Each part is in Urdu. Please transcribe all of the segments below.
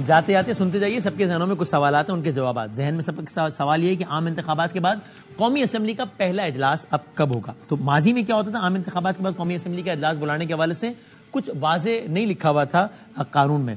جاتے جاتے سنتے جائیے، سب کے ذہنوں میں کچھ سوالات ہیں، ان کے جوابات. ذہن میں سب کا سوال یہ ہے کہ عام انتخابات کے بعد قومی اسمبلی کا پہلا اجلاس اب کب ہوگا؟ تو ماضی میں کیا ہوتا تھا، عام انتخابات کے بعد قومی اسمبلی کا اجلاس بلانے کے حوالے سے کچھ واضح نہیں لکھا ہوا تھا قانون میں.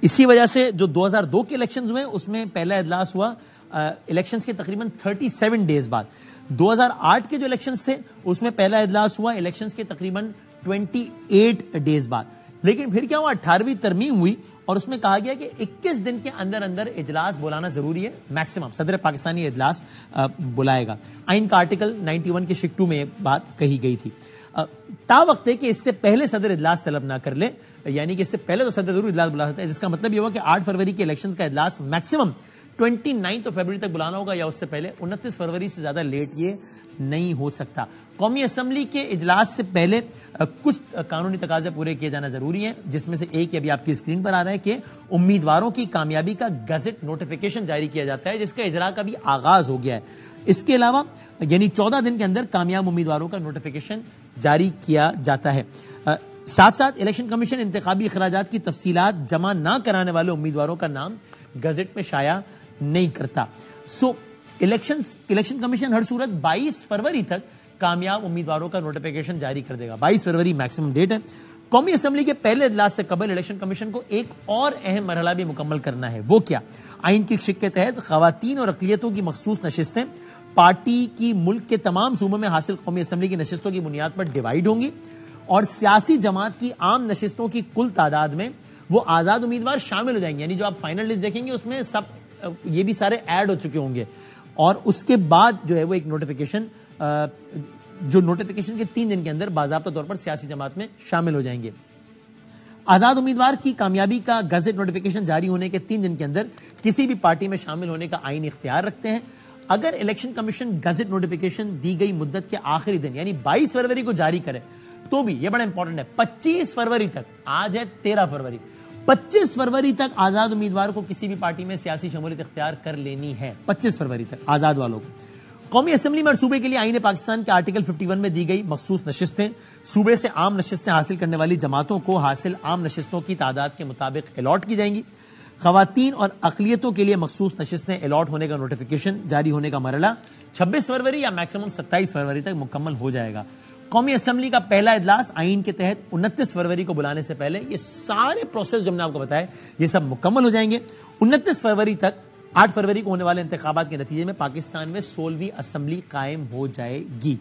اسی وجہ سے جو 2002 کے الیکشنز ہوئے اس میں پہلا اجلاس ہوا الیکشنز کے تقریباً 37 ڈیز بعد. 2008 کے جو الیکشنز تھے اس میں پہلا اجلاس ہوا الیکشنز کے تقریباً 28 ڈیز بعد. لیکن پھر کیا ہوا، 18ویں ترمیم ہوئی اور اس میں کہا گیا کہ 21 دن کے اندر اندر اجلاس بلانا ضروری ہے، میکسیمم صدر پاکستانی اجلاس بلائے گا. آئین کا آرٹیکل 91 کے شق 2 میں یہ بات کہی گئی تھی. تا وقت ہے کہ اس سے پہلے صدر اجلاس طلب نہ کر لے، یعنی کہ اس سے پہلے تو صدر ضرور اجلاس بلا سکتا ہے، جس کا مطلب یہ ہوا کہ 8 فروری کے الیکشن کا اجلاس میکسیمم 29 فروری تک بلانا ہوگا یا اس سے پہلے. 29 فروری سے زیادہ لیٹ یہ نہیں ہو سکتا. قومی اسمبلی کے اجلاس سے پہلے کچھ قانونی تقاضے پورے کیے جانا ضروری ہیں، جس میں سے ایک ابھی آپ کی اسکرین پر آ رہا ہے کہ امیدواروں کی کامیابی کا گزٹ نوٹیفیکیشن جاری کیا جاتا ہے، جس کا اجرا کا بھی آغاز ہو گیا ہے. اس کے علاوہ یعنی 14 دن کے اندر کامیاب امیدواروں کا نوٹیفیکیشن جاری کیا جاتا ہے. ساتھ ساتھ الیکشن کمیشن انتخابی اخراجات کی تفصیلات جمع نہ کرانے والے امیدواروں کا نام گزٹ میں شائع نہیں کرتا. الیکشن کمیشن ہر صورت 22 فروری تک کامیاب امیدواروں کا نوٹیفیکیشن جاری کر دے گا. 22 فروری میکسیمم ڈیٹ ہے. قومی اسمبلی کے پہلے اجلاس سے قبل الیکشن کمیشن کو ایک اور اہم مرحلہ بھی مکمل کرنا ہے. وہ کیا؟ آئین کی شق کے تحت خواتین اور اقلیتوں کی مخصوص نشستیں پارٹی کی ملک کے تمام صوبوں میں حاصل قومی اسمبلی کی نشستوں کی بنیاد پر ڈیوائیڈ ہوں گی اور سیاسی جماعت کی عام نشستوں کی کل تعداد میں وہ آزاد امیدوار شامل ہو جائیں گے. یعنی جو آپ فائنل لسٹ دیکھیں گے اس میں سب یہ بھی سارے ایڈ ہو چکے ہوں گے اور اس کے بعد جو ہے وہ ایک نوٹیفیکیشن کے 3 دن کے اندر باضابطہ طور پر سیاسی جماعت میں شامل ہو جائیں گے. آزاد امیدوار کی کامیابی کا گزٹ نوٹیفیکیشن جاری ہونے کے 3 دن کے اندر کسی بھی پارٹی میں شامل ہونے کا آئینی اختیار رکھتے ہیں. اگر الیکشن کمیشن گزٹ نوٹیفیکیشن دی گئی مدت کے آخری دن یعنی 22 فروری کو جاری کرے تو بھی یہ بڑا امپورٹنٹ ہے 25 فروری تک، آج ہے 13 فروری، 25 فروری تک آزاد امیدوار کو کسی بھی پارٹی میں سیاسی شمولیت اختیار کر لینی ہے. 25 فروری تک آزاد والوں کو. قومی اسمبلی میں صوبے کے لیے آئین پاکستان کے آرٹیکل 51 میں دی گئی مخصوص نشستیں صوبے سے عام نشستیں حاصل کرنے والی جماعتوں کو حاصل عام نشستوں کی تعداد کے مطابق الاٹ کی جائیں گی. خواتین اور اقلیتوں کے لیے مخصوص نشستیں الاٹ ہونے کا نوٹیفیکیشن جاری ہونے کا مرحلہ 26 فروری یا میکسیمم 27 فروری تک مکمل ہو جائے گا. قومی اسمبلی کا پہلا اجلاس آئین کے تحت 29 فروری کو بلانے سے پہلے یہ سارے پروسیس جو ہم نے آپ کو بتائے یہ سب مکمل ہو جائیں گے. 29 فروری تک 8 فروری کو ہونے والے انتخابات کے نتیجے میں پاکستان میں 16ویں اسمبلی قائم ہو جائے گی.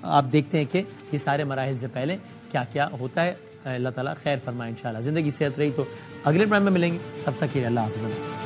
آپ دیکھتے ہیں کہ یہ سارے مراحل سے پہلے کیا کیا ہوتا ہے. اللہ تعالیٰ خیر فرمائے انشاءاللہ. زندگی صحت رہی تو اگلے پروگرام میں ملیں گے، تب تک کے لیے اللہ حافظ.